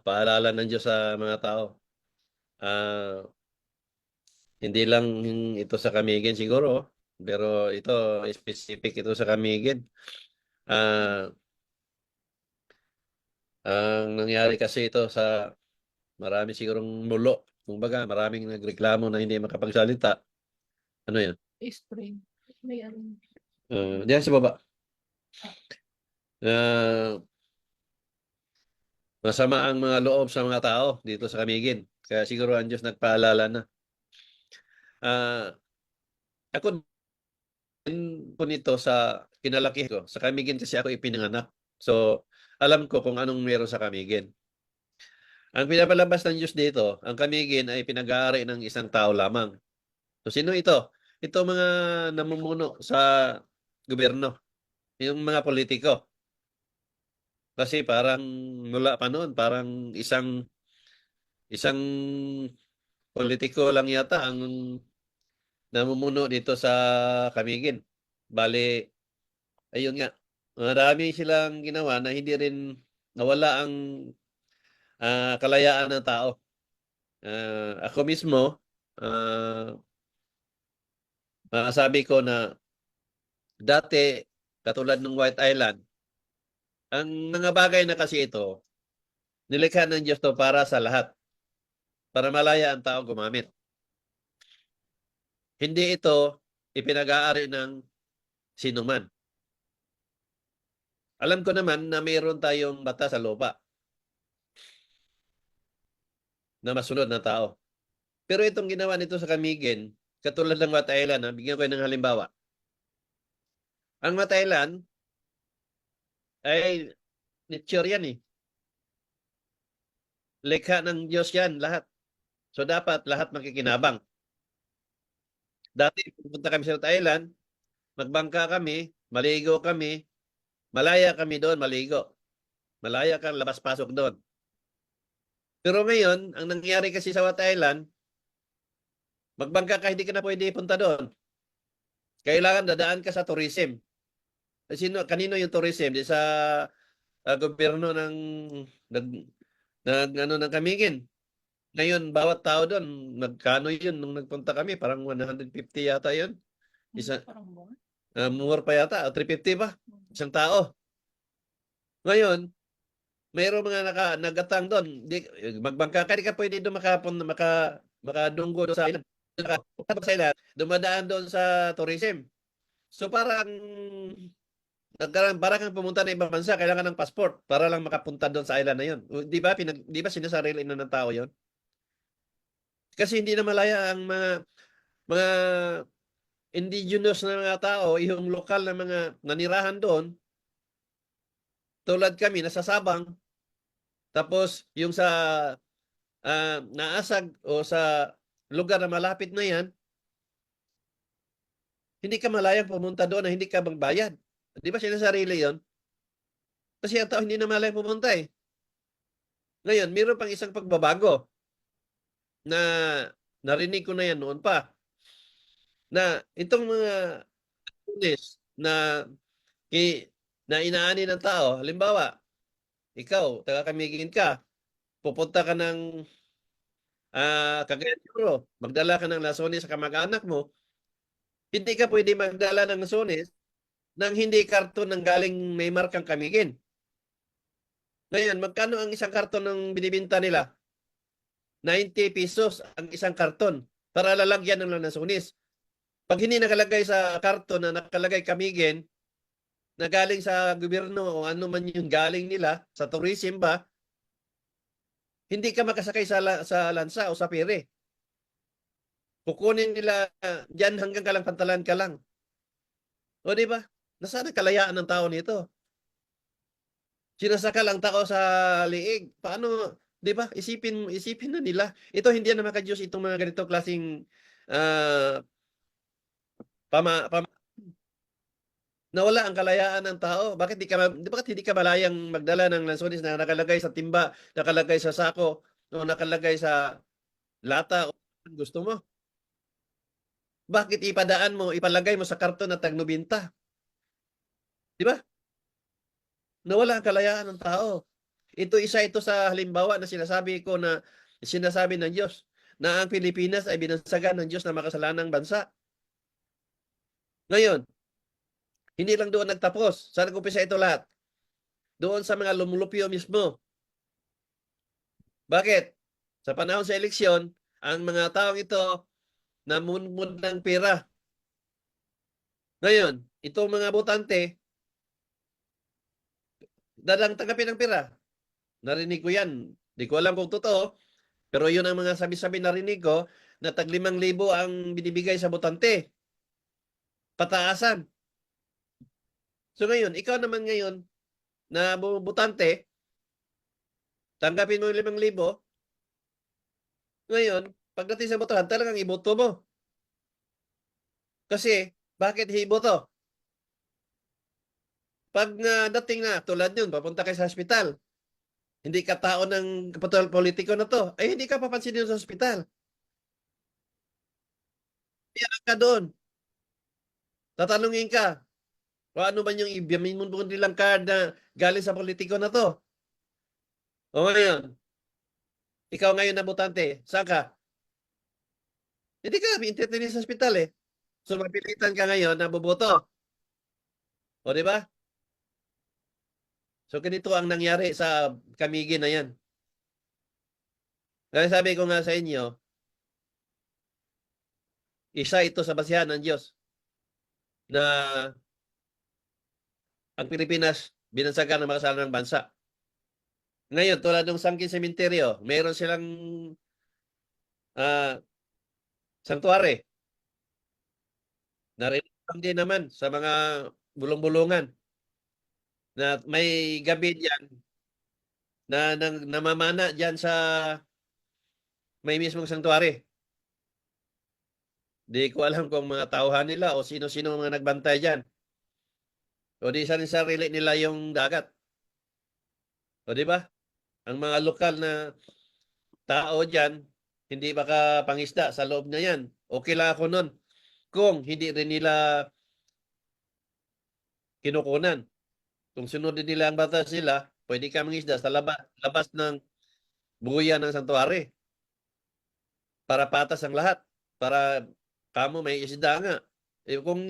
Paalala ng Diyos sa mga tao. Ah, hindi lang ito sa Camiguin siguro, pero ito specific ito sa Camiguin. Ah, ang nangyari kasi ito sa marami sigurong mulo. Kumbaga, maraming nagreklamo na hindi makapagsalita. Ano yan? Spring. May ano. Diyan sa baba. Ah, masama ang mga loob sa mga tao dito sa Camiguin. Kaya siguro ang Diyos nagpaalala na. Ah, ako po nito sa kinalaki ko. Sa Camiguin kasi ako ipinanganak. So, alam ko kung anong meron sa Camiguin. Ang pinapalabas ng Diyos dito, ang Camiguin ay pinag-aari ng isang tao lamang. So, sino ito? Ito mga namumuno sa gobyerno, yung mga politiko. Kasi parang mula pa noon, parang isang isang politiko lang yata ang namumuno dito sa Camiguin. Bale, ayun nga, marami silang ginawa na hindi rin nawala ang kalayaan ng tao. Ako mismo, ah, masasabi ko na dati, katulad ng White Island, ang mga bagay na kasi ito, nilikha ng Diyos to para sa lahat, para malaya ang tao gumamit. Hindi ito ipinag-aari ng sinuman. Alam ko naman na mayroon tayong bata sa lupa na masunod na tao. Pero itong ginawa nito sa Camiguin, katulad ng White Island, bigyan ko ng halimbawa. Ang White Island ay nature yan eh. Likha ng Diyos yan lahat. So dapat lahat makikinabang. Dati pupunta kami sa White Island, magbangka kami, maligo kami, malaya kami doon, maligo. Malaya kang labas-pasok doon. Pero ngayon, ang nangyari kasi sa White Island, magbangka ka, hindi ka na pwede punta doon. Kailangan dadaan ka sa tourism. Kanino yung tourism? Di sa gobyerno nag, ano ng Camiguin. Ngayon, bawat tao doon, magkano yun nung nagpunta kami? Parang 150 yata yun. Parang more. More pa yata, o 350 pa. Isang tao. Ngayon, mayroong mga nagatang doon. Magbangka ka, di ka pwede doon makadunggo doon sa island. Sa island, dumadaan doon sa tourism. So para kang pumunta ng ibang bansa, kailangan ng passport para lang makapunta doon sa island na yun. Di ba sinasarili na ng tao yon? Kasi hindi na malaya ang mga indigenous na mga tao, yung lokal na mga nanirahan doon, tulad kami, nasa Sabang, tapos yung sa Naasag o sa lugar na malapit na yan, hindi ka malayang pumunta doon na hindi ka magbayad. Di ba sinasarili yon? Kasi ang tao hindi na malayang pumunta eh. Ngayon, mayroon pang isang pagbabago na narinig ko na yan noon pa, na itong mga pulis na inaani ng tao, halimbawa, ikaw, taga-Camiguin ka, pupunta ka ng Cagayan de Oro, magdala ka ng lasones sa kamag-anak mo, hindi ka pwede magdala ng lasones nang hindi karton ng galing may markang Camiguin. Ngayon, magkano ang isang karton ng binibinta nila? 90 pesos ang isang karton para lalagyan ng lasones. Pag hindi nakalagay sa karton na nakalagay Camiguin, na galing sa gobyerno o ano man yung galing nila, sa tourism ba, hindi ka makasakay sa lansa o sa pere. Kukunin nila dyan hanggang pantalan ka lang. O di ba? Nasaan ang kalayaan ng tao nito? Sinasakal ang tao sa liig. Paano, di ba? Isipin na nila. Ito hindi na maka-Diyos itong mga ganito klaseng uh, nawala ang kalayaan ng tao. Bakit hindi ka malayang magdala ng lansones na nakalagay sa timba, nakalagay sa sako, o nakalagay sa lata o gusto mo? Bakit ipalagay mo sa karton na tagnubinta? Di ba? Nawala ang kalayaan ng tao. Isa ito sa halimbawa na sinasabi ng Diyos na ang Pilipinas ay binansagan ng Diyos na makasalanang bansa. Ngayon, hindi lang doon nagtapos. Saan nag-umpisa ito lahat? Doon sa mga lumulupyo mismo. Bakit? Sa panahon sa eleksyon, ang mga taong ito namunmod ng pera. Ngayon, itong mga botante, dalang tanggapin ng pera. Narinig ko yan. Di ko alam kung totoo, pero yun ang mga sabi-sabi narinig ko na tag 5,000 ang binibigay sa botante. Pataasan. So ngayon, ikaw naman ngayon na botante, tanggapin mo yung 5,000. Ngayon, pagdating sa botohan, talagang iboto mo. Kasi, bakit iboto? Pag dating na, tulad yun, papunta kayo sa hospital, hindi ka tao ng kapital politiko na to, ay hindi ka papansinin sa hospital. Iyan ka doon. Tatanungin ka, o ano ba yung ibiyamin mo nilang card na galing sa politiko na to? O ngayon, ikaw ngayon na botante, saan ka? Hindi ka entertain sa hospital eh. So mapilitan ka ngayon na boboto. O di ba? So ganito ang nangyari sa Camiguin na yan. Kaya sabi ko nga sa inyo, isa ito sa basihan ng Diyos na ang Pilipinas binansagan ng makasalanang bansa. Ngayon, tulad ng Sangkin Sementeryo, mayroon silang sanctuary. Narinig din naman sa mga bulong-bulungan na may gabi diyan na namamana diyan sa may mismong sanctuary. Di ko alam kung mga tauhan nila o sino-sino mga nagbantay diyan. O di sarili nila yung dagat. O di ba? Ang mga lokal na tao diyan, hindi baka pangisda sa loob na yan. Okay lang ako nun. Kung hindi rin nila kinukunan. Kung sunodin nila ang batas nila, pwede ka mangisda sa labas ng buya ng santuari. Para patas ang lahat. Para kamo may isda nga. Kung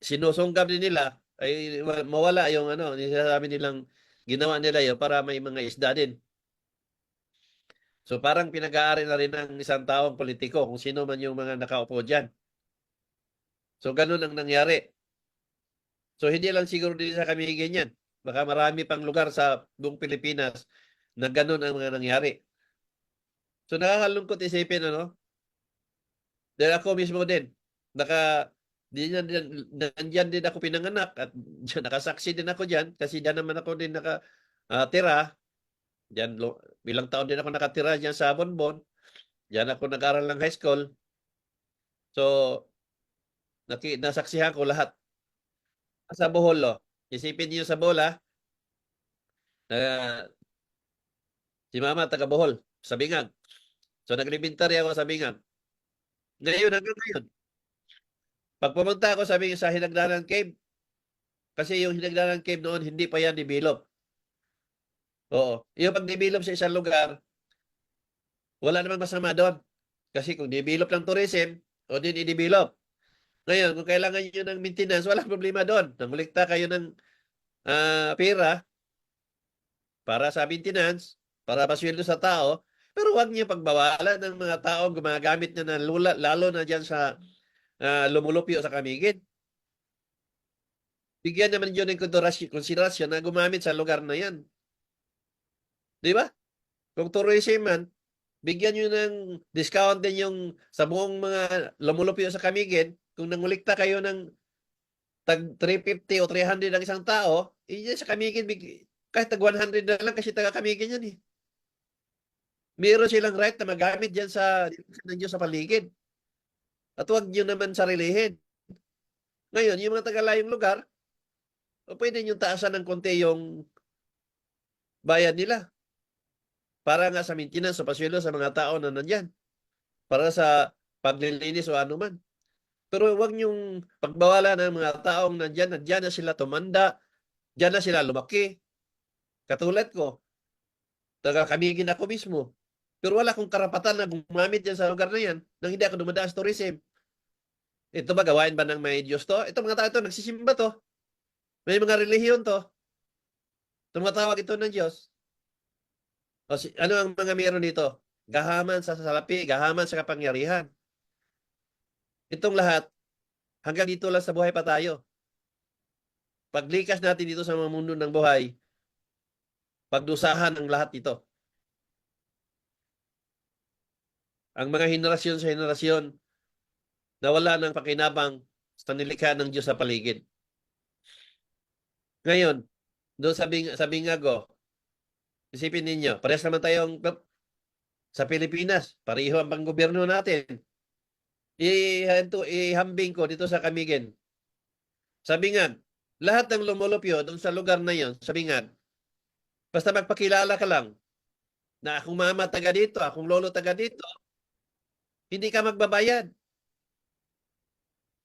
sinusungkap din nila, ay mawala yung sinasabi nilang ginawa nila yun para may mga isda din. So parang pinag-aari na rin ng isang taong politiko kung sino man yung mga nakaupo dyan. So ganun ang nangyari. So hindi lang siguro din sa Camiguin yan. Baka marami pang lugar sa buong Pilipinas na ganun ang mga nangyari. So nakakalungkot isipin, dahil ako mismo din, nandyan din ako pinanganak at nakasaksi din ako dyan kasi dyan naman ako din nakatira. Diyan, bilang taon din ako nakatira dyan sa Bonbon. Diyan ako nag-aral ng high school. So, nasaksihan ko lahat. Sa Bohol, isipin niyo sa Bola, si Mama taga Bohol, sa Bingag. So, nag-elementary ako sa Bingag. Ngayon, hanggang ngayon, pag pumunta ako sa Hinagdanan Cave, kasi yung Hinagdanan Cave noon, hindi pa yan develop. Oo. Yung pag-develop sa isang lugar, wala namang masama doon. Kasi kung develop ng tourism, o din i-develop. Ngayon, kung kailangan nyo ng maintenance, walang problema doon. Nangulikta kayo ng pera para sa maintenance, para masweldo sa tao, pero huwag niyo pagbawalan ng mga tao gumagamit na lalo na dyan sa lumulupyo sa Camiguin. Bigyan naman yun ng konsiderasyon na gumamit sa lugar na yan. Di ba? Kung tourism man, bigyan nyo ng discount din yung sa buong mga lumulupyo sa Camiguin. Kung nangulikta kayo ng tag 350 o 300 ang isang tao, sa Camiguin, kahit tag 100 na lang kasi taga Camiguin yan eh. Meron silang right na magamit dyan sa Diyos sa paligid. At huwag nyo naman sarilihin. Ngayon, yung mga tagalayong lugar, pwede nyo taasan ng konti yung bayad nila. Para nga sa maintenance, sa paswelo sa mga tao na nandyan. Para sa paglilinis o ano man. Pero huwag niyong pagbawalan ng mga taong nandyan na sila tumanda, dyan na sila lumaki. Katulad ko, taga-Camiguin ako mismo. Pero wala akong karapatan na gumamit yan sa lugar na yan nang hindi ako dumadaan sa tourism. Ito ba, gawain ba ng may Diyos to? Ito mga tao ito, nagsisimba to. May mga relihiyon to. Tumatawag ito ng Diyos. Ano ang mga meron dito? Gahaman sa salapi, gahaman sa kapangyarihan. Itong lahat, hanggang dito lang sa buhay pa tayo. Paglikas natin dito sa mga mundo ng buhay, pagdusahan ang lahat ito. Ang mga henerasyon sa henerasyon na wala ng pakinabang sa nilikha ng Diyos sa paligid. Ngayon, doon sabi nga ko, isipin ninyo, parehas naman tayong sa Pilipinas, pareho ang panggobyerno natin. Ihambing ko dito sa Camiguin. Sabi nga, lahat ng lumulupyo doon sa lugar na yon, sabi nga, basta magpakilala ka lang na akong mama taga dito, akong lolo taga dito, hindi ka magbabayad.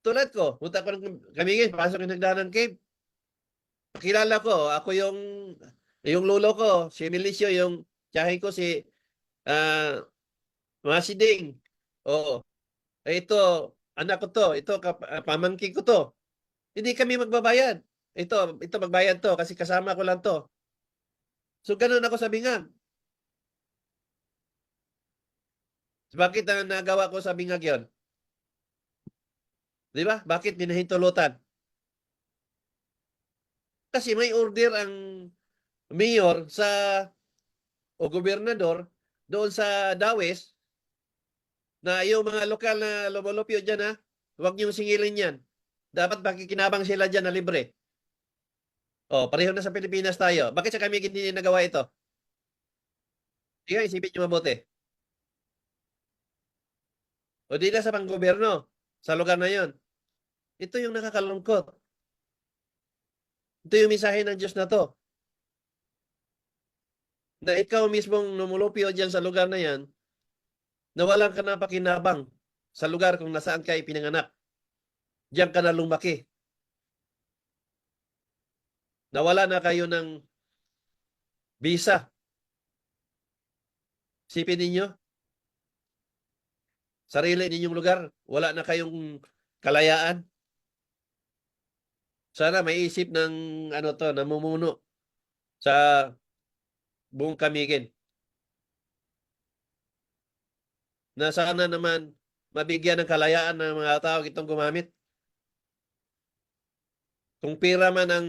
Tulad ko, punta ko ng Camiguin, pasok yung nagdanan cave. Pakilala ko, ako yung lolo ko, si Milicio, yung tiyahin ko si Masiding. Oo. Ito, anak ko to, ito pamangkin ko to. Hindi kami magbabayad. Ito magbayad to kasi kasama ko lang to. So ganun ako sa Bingag. Bakit ang nagawa ko sa Bingag yon? Di ba? Bakit pinahintulutan? Kasi may order ang mayor o gobernador doon sa Dawes na yung mga lokal na lumulupyo dyan, ha, huwag niyong singilin yan. Dapat makikinabang sila dyan na libre. O, pareho na sa Pilipinas tayo. Bakit sa kami hindi nagawa ito? Sige, isipin niyo mabuti. O di na sa panggobyerno, sa lugar na yon. Ito yung nakakalungkot. Ito yung mensahe ng Diyos na to. Na ikaw mismong lumulupyo dyan sa lugar na yan, na walang ka na pakinabang sa lugar kung nasaan ka ipinanganak. Diyan ka na lumaki. Nawala na kayo ng visa. Sipin ninyo, sarili ninyong lugar, wala na kayong kalayaan. Sana may isip ng namumuno sa buong Camiguin. Na sana naman mabigyan ng kalayaan ng mga tao itong gumamit. Kung pira man ang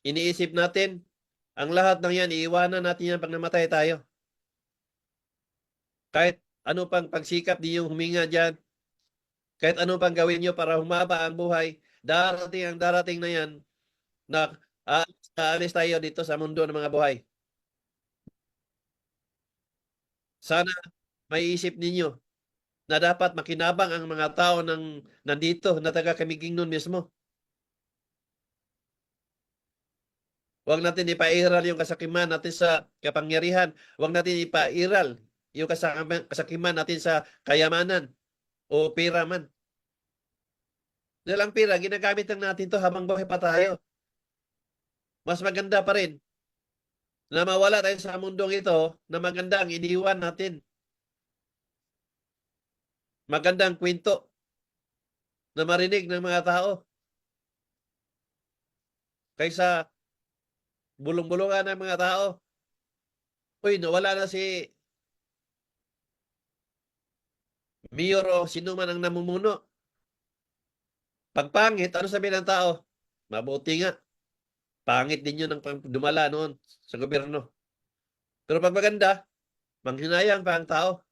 iniisip natin, ang lahat ng yan, iiwanan natin yan pag namatay tayo. Kahit ano pang pagsikap niyo huminga dyan, kahit ano pang gawin nyo para humaba ang buhay, darating na yan na aalis tayo dito sa mundo ng mga buhay. Sana may isip ninyo na dapat makinabang ang mga tao nandito na taga Camiguin nun mismo. Huwag natin ipairal yung kasakiman natin sa kapangyarihan. Huwag natin ipairal yung kasakiman natin sa kayamanan o pera man. Dahil ang pera, ginagamit lang natin to habang buhay pa tayo. Mas maganda pa rin na mawala tayo sa mundong ito na maganda ang iniwan natin. Magandang kwento na marinig ng mga tao. Kaysa bulong-bulungan ng mga tao. Uy, nawala na si Mayor o sino man ang namumuno. Pagpangit, ano sabihin ng tao? Mabuti nga. Pangit din yun ang dumala noon sa gobyerno. Pero pag maganda, manghinayang pa ang tao.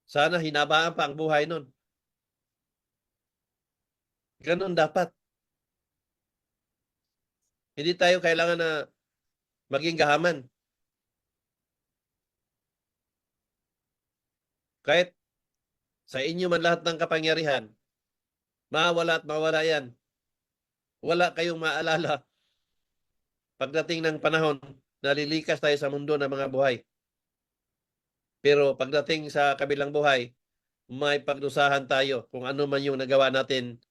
Sana hinabaan pa ang buhay noon. Ganun dapat. Hindi tayo kailangan na maging gahaman. Kahit sa inyo man lahat ng kapangyarihan, mawala at mawala yan. Wala kayong maalala pagdating ng panahon na lilikas tayo sa mundo ng mga buhay. Pero pagdating sa kabilang buhay, may pagdusahan tayo kung ano man yung nagawa natin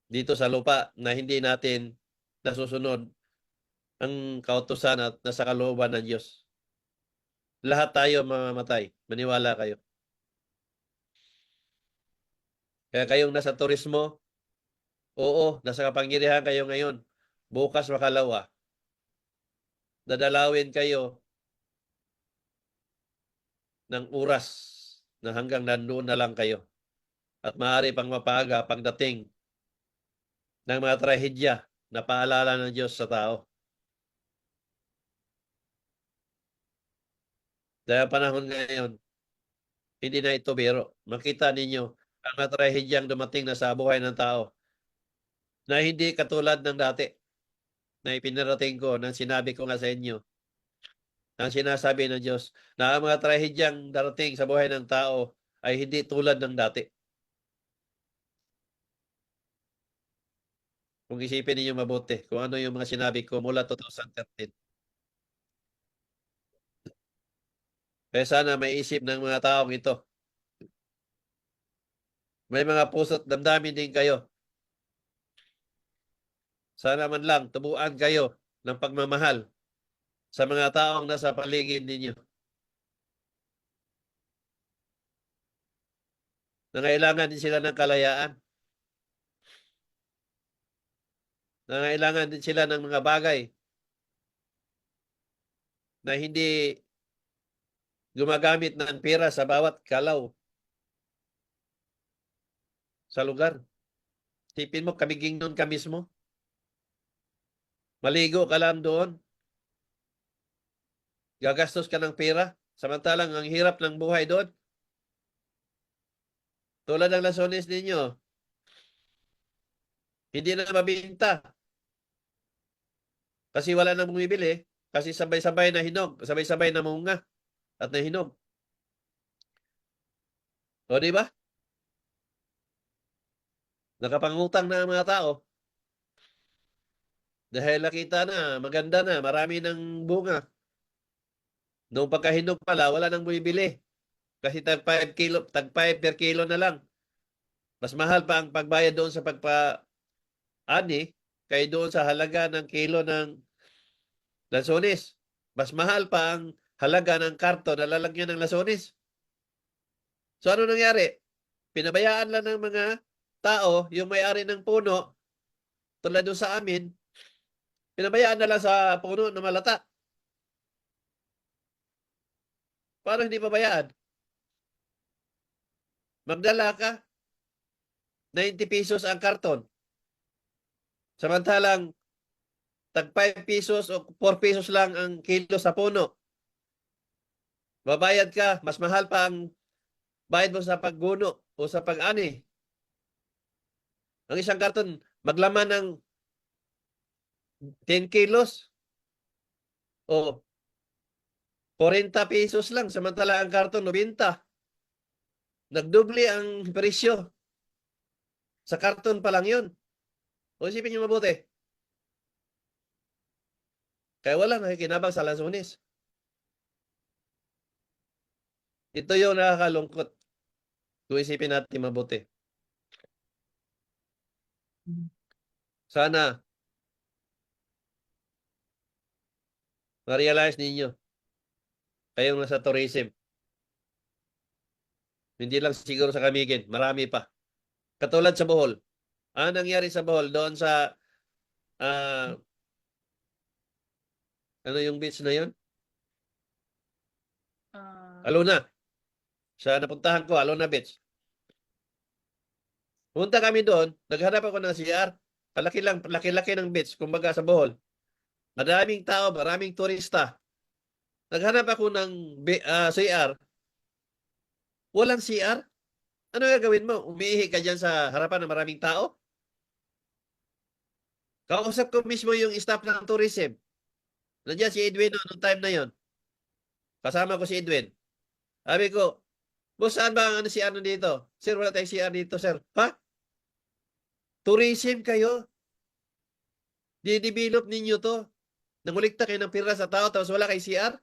dito sa lupa na hindi natin nasusunod ang kautusan at nasa kalooban ng Diyos. Lahat tayo mamamatay. Maniwala kayo. Kaya kayong nasa turismo, oo, nasa kapangyarihan kayo ngayon. Bukas makalawa. Dadalawin kayo ng oras na hanggang nandoon na lang kayo. At maaari pang mapaga pagdating ng mga trahedya na paalala ng Diyos sa tao. Dahil panahon ngayon, hindi na ito biro. Makita ninyo ang mga trahedyang dumating na sa buhay ng tao na hindi katulad ng dati na ipinarating ko nang sinabi ko nga sa inyo. Ang sinasabi ng Diyos na ang mga trahedyang darating sa buhay ng tao ay hindi tulad ng dati. Kung isipin ninyo mabuti kung ano yung mga sinabi ko mula 2013. Kaya sana may isip ng mga taong ito. May mga puso't damdamin din kayo. Sana man lang tubuan kayo ng pagmamahal sa mga taong nasa paligid ninyo. Nangailangan din sila ng kalayaan. Nangailangan din sila ng mga bagay na hindi gumagamit ng pera sa bawat kalaw sa lugar. Tipin mo, kamiging doon ka mismo. Maligo ka lang doon. Gagastos ka ng pera. Samantalang ang hirap ng buhay doon. Tulad ng lasones ninyo, hindi na mabinta. Kasi wala nang bumibili. Kasi sabay-sabay na hinog. Sabay-sabay na munga at nahinog. O di ba? Nakapangutang na ang mga tao. Dahil nakita na, maganda na, marami ng bunga. Noong pagkahinog pala, wala nang bumibili. Kasi tag 5 kilo, tag 5 per kilo na lang. Mas mahal pa ang pagbayad doon sa pagpa-ani kay doon sa halaga ng kilo ng lansones. Mas mahal pa ang halaga ng karton na lalagyan ng lansones. So ano nangyari? Pinabayaan lang ng mga tao, yung may-ari ng puno, tulad doon sa amin, pinabayaan na lang sa puno na malata. Paano hindi pabayaan? Magdala ka, 90 pesos ang karton. Samantalang, tag 5 pesos o 4 pesos lang ang kilo sa puno. Babayad ka, mas mahal pa ang bayad mo sa pagguno o sa pag-ani. Ang isang karton, maglaman ng 10 kilos o 40 pesos lang, samantala ang karton 90. Nagdoble ang presyo. Sa karton pa lang yun. O isipin nyo mabuti. Kaya wala nakikinabang sa lansones. Ito yung nakakalungkot. Kung isipin natin mabuti. Sana ma-realize ninyo kayong nasa tourism. Hindi lang siguro sa Camiguin, marami pa. Katulad sa Bohol. Ano nangyari sa Bohol? Doon sa ano yung beach na yun? Alona. Sa napuntahan ko, Alona Beach. Punta kami doon, naghanap ako ng CR. Laki-laki ng beach, kumbaga sa Bohol. Maraming tao, maraming turista. Naghanap ako ng CR. Walang CR. Ano gagawin mo? Umiihi ka dyan sa harapan ng maraming tao? Kausap ko mismo yung staff ng tourism. Nandiyan si Edwin noong time na yon. Kasama ko si Edwin. Sabi ko, boss, saan ba ang CR dito? Sir, wala tayong CR dito, sir. Ha? Tourism kayo? Di-develop ninyo to. Nangulikta kayo ng pira sa tao tapos wala kay CR?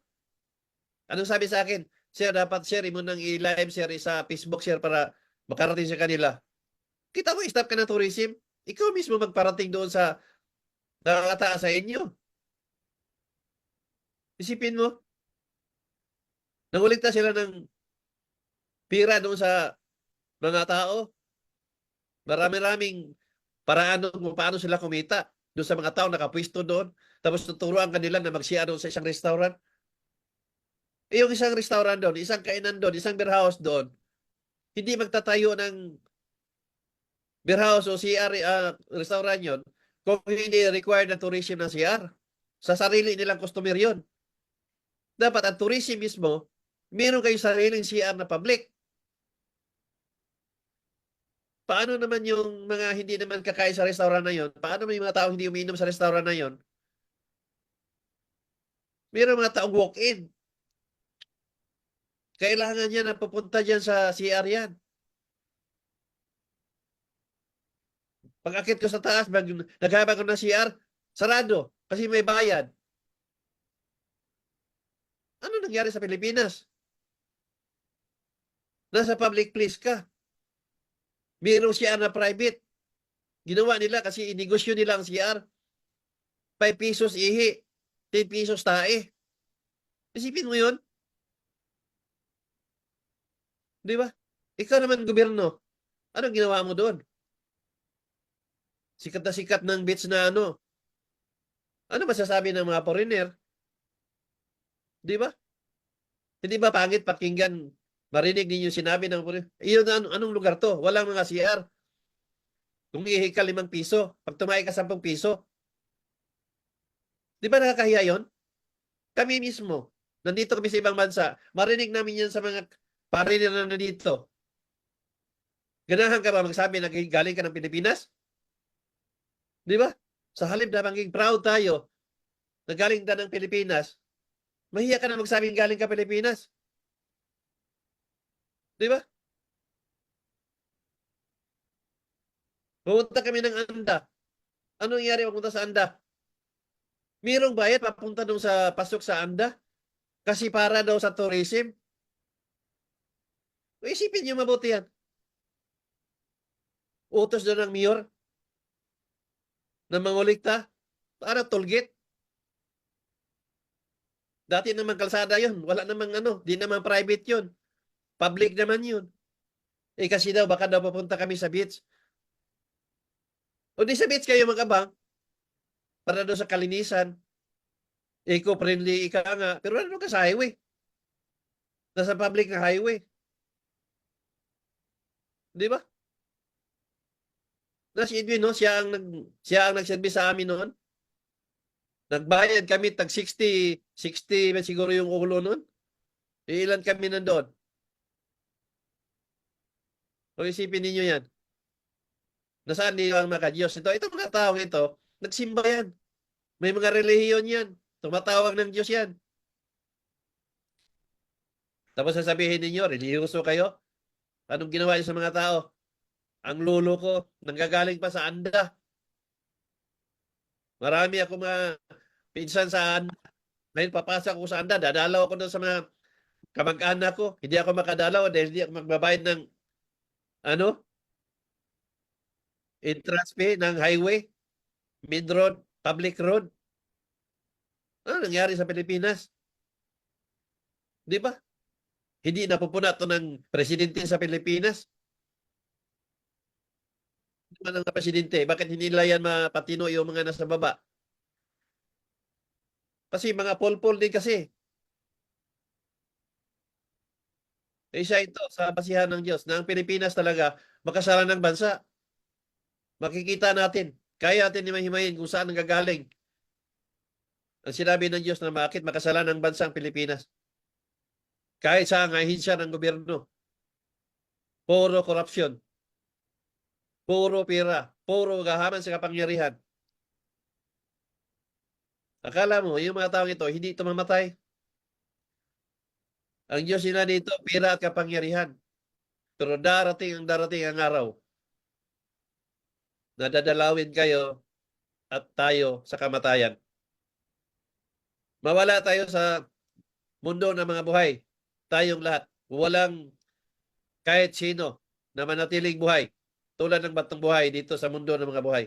Anong sabi sa akin? Sir, dapat share mo nang i-live share sa Facebook share para makarating sa kanila. Kita mo, staff ka ng tourism. Ikaw mismo magparating doon sa nakakataas sa inyo. Isipin mo, nangulikta sila ng pira doon sa mga tao. Marami-raming paraan kung paano sila kumita doon sa mga tao nakapwisto doon. Tapos tuturuan kanila na magsiya doon sa isang restaurant. Yung isang restaurant doon, isang kainan doon, isang beer house doon, hindi magtatayo ng beer house o CR restaurant yun kung hindi required na tourism ng CR. Sa sarili nilang customer yun. Dapat ang tourism mismo, meron kayong sariling CR na public. Paano naman yung mga hindi naman kakain sa restaurant na yon? Paano may mga tao hindi umiinom sa restaurant na yon? Meron mga taong walk-in. Kailangan niya na pupunta dyan sa CR yan. Pag akit ko sa taas, naghabang ko ng CR, sarado. Kasi may bayad. Ano nangyari sa Pilipinas? Nasa public place ka. Mayroong CR na private. Ginawa nila kasi inegosyo nila ang CR. 5 pesos ihi. 10 pesos tae. Isipin mo yun? Di ba? Ikaw naman gobyerno. Anong ginawa mo doon? Sikat na sikat ng beach na ano. Ano masasabi ng mga foreigner? Di ba? Hindi ba pangit pakinggan, marinig ninyo sinabi ng foreigner? Iyon, anong lugar to? Walang mga CR. Kung ihi ka 5 piso, pag tumayo ka 10 piso. Di ba nakakahiya yun? Kami mismo, nandito kami sa ibang bansa, marinig namin yan sa mga foreigner na nandito. Ganahan ka ba magsabi na galing ka ng Pilipinas? Di ba? Sa halip na maging proud tayo na galing ka ng Pilipinas, mahiya ka na magsabing galing ka Pilipinas. Di ba? Pumunta kami ng Anda. Ano nangyari papunta sa Anda? Mayroong bayad papunta doon sa pasok sa Anda? Kasi para daw sa tourism? Isipin niyo mabuti yan. Utos doon ng mayor na mangulikta para tollgate. Dati naman kalsada yun. Wala namang ano. Di naman private yun. Public naman yun. Kasi daw, baka daw papunta kami sa beach. O di sa beach kayo mag-abang para daw sa kalinisan. Eco-friendly ika nga. Pero ano ka sa highway? Nasa public na highway. Di ba? Na si Edwin, no? Siya ang nagservice sa amin noon. Nagbayad kami tag 60 siguro yung ulo noon. Ilan kami nandoon? O isipin ninyo yan. Nasaan nila ang mga Diyos ito? Itong mga tao ito, nagsimba yan. May mga relihiyon yan. Tumatawag ng Diyos yan. Tapos sasabihin ninyo, relihiyoso kayo? Anong ginawa niyo sa mga tao? Ang lolo ko, nanggagaling pa sa Anda. Marami ako mga pinsan sa Anda. Ngayon papasok ako sa Anda, dadalaw ako doon sa mga kamag-anak ko. Hindi ako makadalaw dahil hindi ako magbabayad ng ano? Entrance fee ng highway, main road, public road. Ano nangyari sa Pilipinas? Di ba? Hindi napupuna ito ng presidente sa Pilipinas. Ano ng presidente? Bakit hindi nila yan mapatino yung mga nasa baba? Kasi mga polpol din kasi. Isa ito sa basihan ng Diyos na ang Pilipinas talaga makasalan ng bansa. Makikita natin. Kaya natin himayin kung saan nanggagaling ang sinabi ng Diyos na bakit makasalan ng bansa ang Pilipinas. Kahit sa ahensya ng gobyerno. Puro korupsyon. Puro pira. Puro gahaman sa kapangyarihan. Akala mo, yung mga taong ito, hindi ito mamatay. Ang Diyos nila dito, pira at kapangyarihan. Pero darating ang araw na dadalawin kayo at tayo sa kamatayan. Mawala tayo sa mundo ng mga buhay. Tayong lahat. Walang kahit sino na manatiling buhay. Tulad ng batong buhay dito sa mundo ng mga buhay.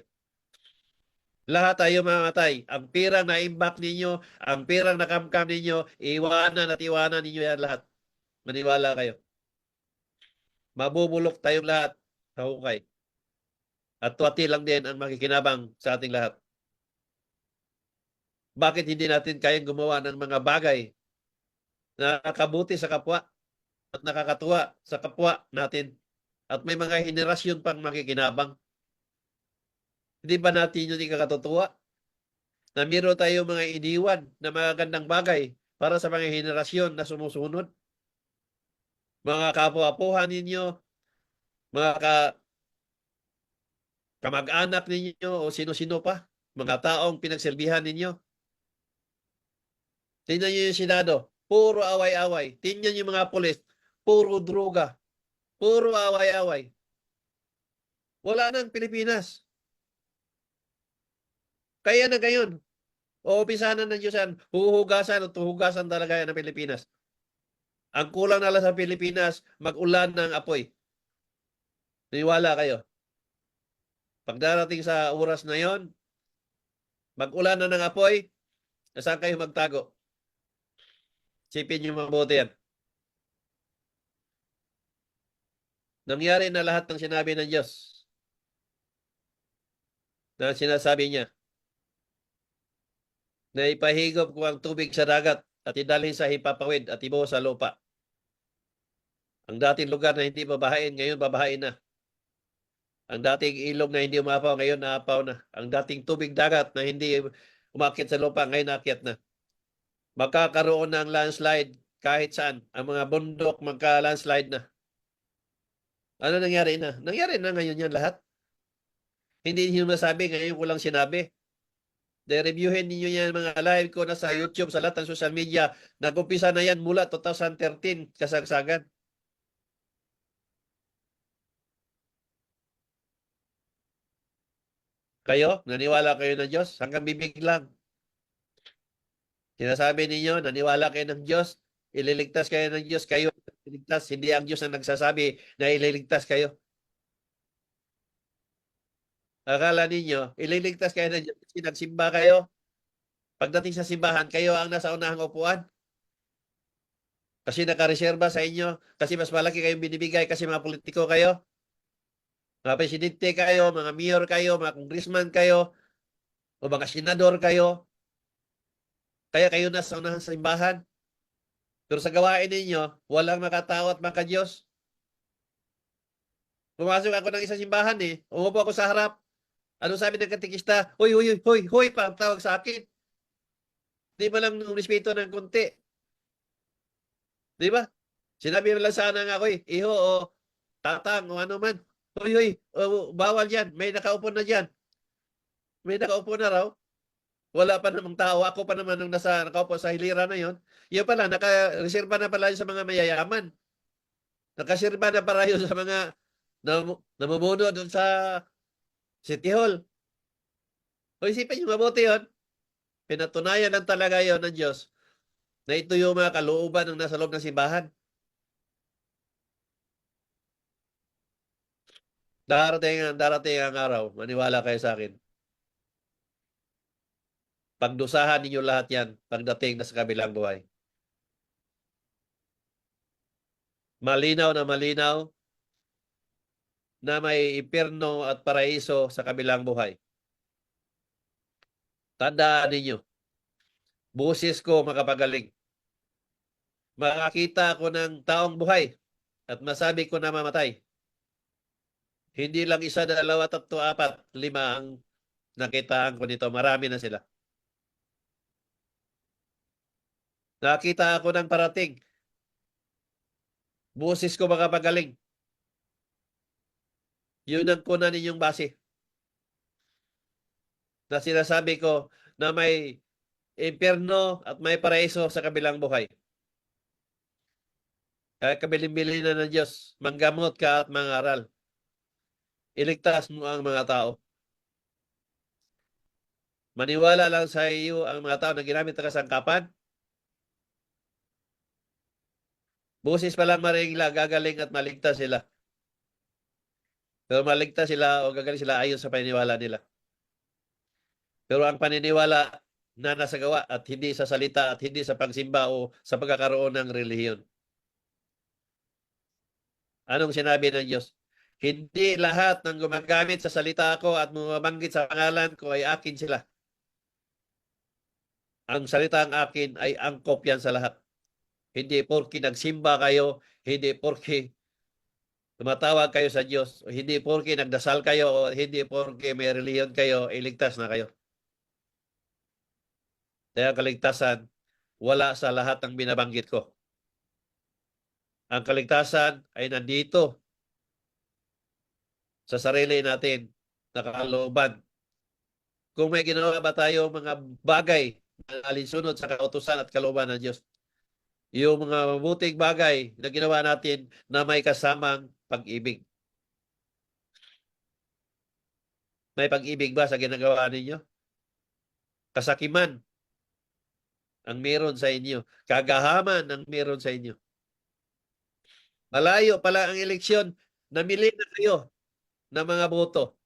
Lahat tayo mamamatay. Ang pirang na-imbak ninyo, ang pirang nakamkam ninyo, iwanan at iwanan ninyo yan lahat. Maniwala kayo. Mabubulok tayong lahat sa hukay. At tuwati lang din ang makikinabang sa ating lahat. Bakit hindi natin kayang gumawa ng mga bagay na nakabuti sa kapwa at nakakatuwa sa kapwa natin? At may mga henerasyon pang makikinabang. Hindi ba natin yun ikakatutuwa? Na meron tayo mga iniwan na magagandang bagay para sa mga henerasyon na sumusunod. Mga kapwa-apuhan ninyo, mga kamag-anak ninyo o sino-sino pa, mga taong pinagsilbihan ninyo. Tingnan nyo yung Senado, puro away-away. Tingnan yung mga pulis, puro droga, puro away-away. Wala nang Pilipinas. Kaya na gayon, uumpisahan ng Diyos yan, huhugasan at huhugasan talaga yan ng Pilipinas. Ang kulang na lang sa Pilipinas, mag-ulan ng apoy. Niwala kayo. Pag darating sa oras na yon, mag-ulan na ng apoy, saan kayo magtago? Sipin nyo mabuti yan. Nangyari na lahat ng sinabi ng Diyos na sinasabi niya na ipahigop ko ang tubig sa dagat at idalhin sa hipapawid at ibuhos sa lupa. Ang dating lugar na hindi babahain, ngayon babahain na. Ang dating ilog na hindi umapaw, ngayon naapaw na. Ang dating tubig dagat na hindi umakyat sa lupa, ngayon naakyat na. Magkakaroon ng landslide kahit saan. Ang mga bundok magka-landslide na. Ano nangyari na? Nangyari na ngayon yan lahat. Hindi niyo masabi, ngayon ko lang sinabi. De-reviewin ninyo yan mga live ko na sa YouTube, sa lahat ng social media. Nag-umpisa na yan mula 2013, kasagsagan. Kayo, naniwala kayo ng Diyos? Hanggang bibig lang. Sinasabi ninyo, naniwala kayo ng Diyos, ililigtas kayo ng Diyos, kayo ililigtas. Hindi ang Diyos ang nagsasabi na ililigtas kayo. Akala ninyo, ililigtas kayo ng Diyos kasi nagsimba kayo. Pagdating sa simbahan, kayo ang nasa unahang upuan. Kasi nakareserba sa inyo, kasi mas malaki kayong binibigay, kasi mga politiko kayo, mga presidente kayo, mga mayor kayo, mga congressman kayo, o mga senador kayo. Kaya kayo nasa unahang simbahan. Pero sa gawain ninyo, walang makatao at maka-Diyos. Pumasok ako ng isang simbahan umupo ako sa harap. Ano sabi ng katikista? Hoy, hoy, hoy, hoy, pa ang tawag sa akin. Di ba lang ng respeto ng konti? Di ba? Sinabi mo lang sana nga ako iho o tatang o ano man. Hoy, hoy, bawal yan. May nakaupo na dyan. May nakaupo na raw. Wala pa namang tao. Ako pa naman nung nakaupo sa hilira na yon. Yun pala, nakareserba na pala yun sa mga mayayaman. Nakareserba na pala yun sa mga namumuno doon sa City Hall. O isipin nyo mabuti yun. Pinatunayan lang talaga yon ng Diyos na ito yung mga kalooban ng nasa loob ng simbahan. Darating ang araw, maniwala kayo sa akin. Pagdusahan ninyo lahat yan pagdating na sa kabilang buhay. Malinaw na may impyerno at paraiso sa kabilang buhay. Tandaan ninyo, busis ko makapagaling. Makakita ako ng taong buhay at masabi ko na mamatay. Hindi lang isa, dalawa, tatlo, apat, lima ang nakitaan ko nito. Marami na sila. Nakita ako ng parating. Busis ko makapagaling. Yun ang kunan ninyong base. Na sinasabi ko na may impyerno at may paraiso sa kabilang buhay. Kaya kabilin-bilin na ng Diyos, manggamot ka at mangaral. Iligtas mo ang mga tao. Maniwala lang sa iyo ang mga tao na ginamit ng kasangkapan. Busis pa lang maringla, gagaling at maligtas sila. Pero maligtas sila o gagaling sila ayon sa paniniwala nila. Pero ang paniniwala na nasa gawa at hindi sa salita at hindi sa pagsimba o sa pagkakaroon ng relihiyon. Anong sinabi ng Diyos? Hindi lahat ng gumagamit sa salita ko at bumabanggit sa pangalan ko ay akin sila. Ang salita ang akin ay angkop yan sa lahat. Hindi porki nagsimba kayo, hindi porki tumatawag kayo sa Diyos, o hindi porki nagdasal kayo, o hindi porki may reliyon kayo, iligtas na kayo. Dahil ang kaligtasan, wala sa lahat ng binabanggit ko. Ang kaligtasan ay nandito sa sarili natin, nakalooban. Kung may ginawa ba tayo mga bagay na alinsunod sa kautusan at kalooban ng Diyos, yung mga mabuting bagay na ginawa natin na may kasamang pag-ibig. May pag-ibig ba sa ginagawa ninyo? Kasakiman ang meron sa inyo. Kagahaman ang meron sa inyo. Malayo pala ang eleksyon. Namili na kayo ng mga boto.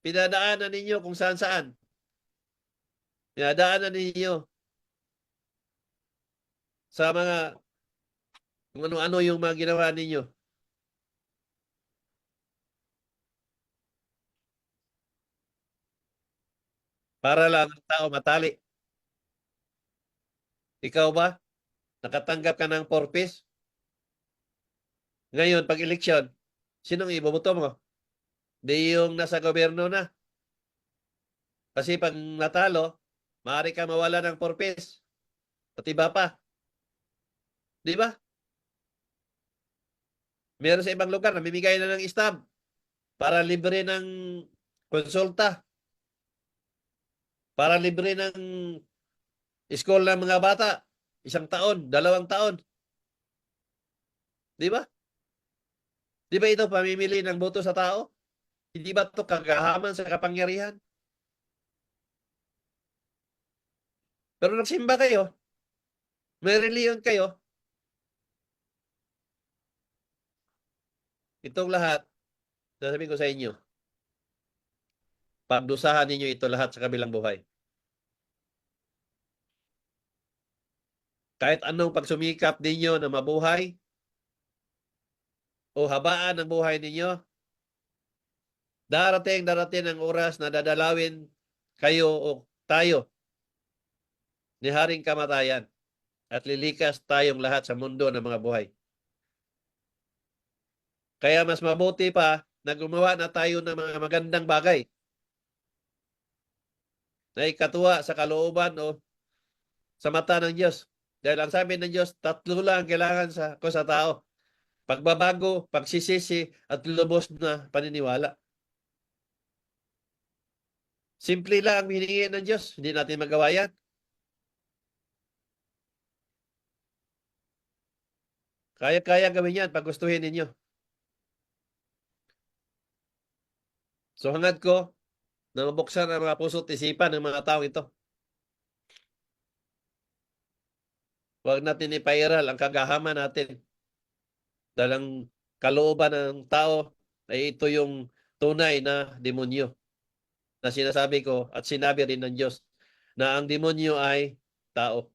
Pinadaanan ninyo kung saan-saan. Pinadaanan ninyo sa mga kung ano-ano yung mga ginawa ninyo. Para lang ang tao matali. Ikaw ba? Nakatanggap ka ng porpis? Ngayon, pag eleksyon, sinong iboboto mo? Di yung nasa gobyerno na. Kasi pag natalo, maaari ka mawala ng porpis. At iba pa. Di ba? Meron sa ibang lugar, namimigay na ng stamp para libre ng konsulta. Para libre ng school ng mga bata. 1 taon, 2 taon. Di ba? Di ba ito pamimili ng boto sa tao? Hindi ba ito kagahaman sa kapangyarihan? Pero nagsimba kayo, may reliyon kayo, itong lahat, sasabihin ko sa inyo, pagdusahan ninyo ito lahat sa kabilang buhay. Kahit anong pagsumikap ninyo na mabuhay o habaan ng buhay ninyo, darating ang oras na dadalawin kayo o tayo ni Haring Kamatayan at lilikas tayong lahat sa mundo ng mga buhay. Kaya mas mabuti pa na gumawa na tayo ng mga magandang bagay na ikatuwa sa kalooban o sa mata ng Diyos. Dahil ang sabi ng Diyos, 3 lang ang kailangan ko sa tao. Pagbabago, pagsisisi, at lubos na paniniwala. Simple lang ang hiningi ng Diyos. Hindi natin magawa yan. Kaya-kaya gawin yan pag gustuhin ninyo. So hangad ko na mabuksan ang mga puso at isipan ng mga tao ito. Huwag natin ipairal ang kagahaman natin. Dahil ang kalooban ng tao ay ito yung tunay na demonyo. Na sinasabi ko at sinabi rin ng Diyos na ang demonyo ay tao.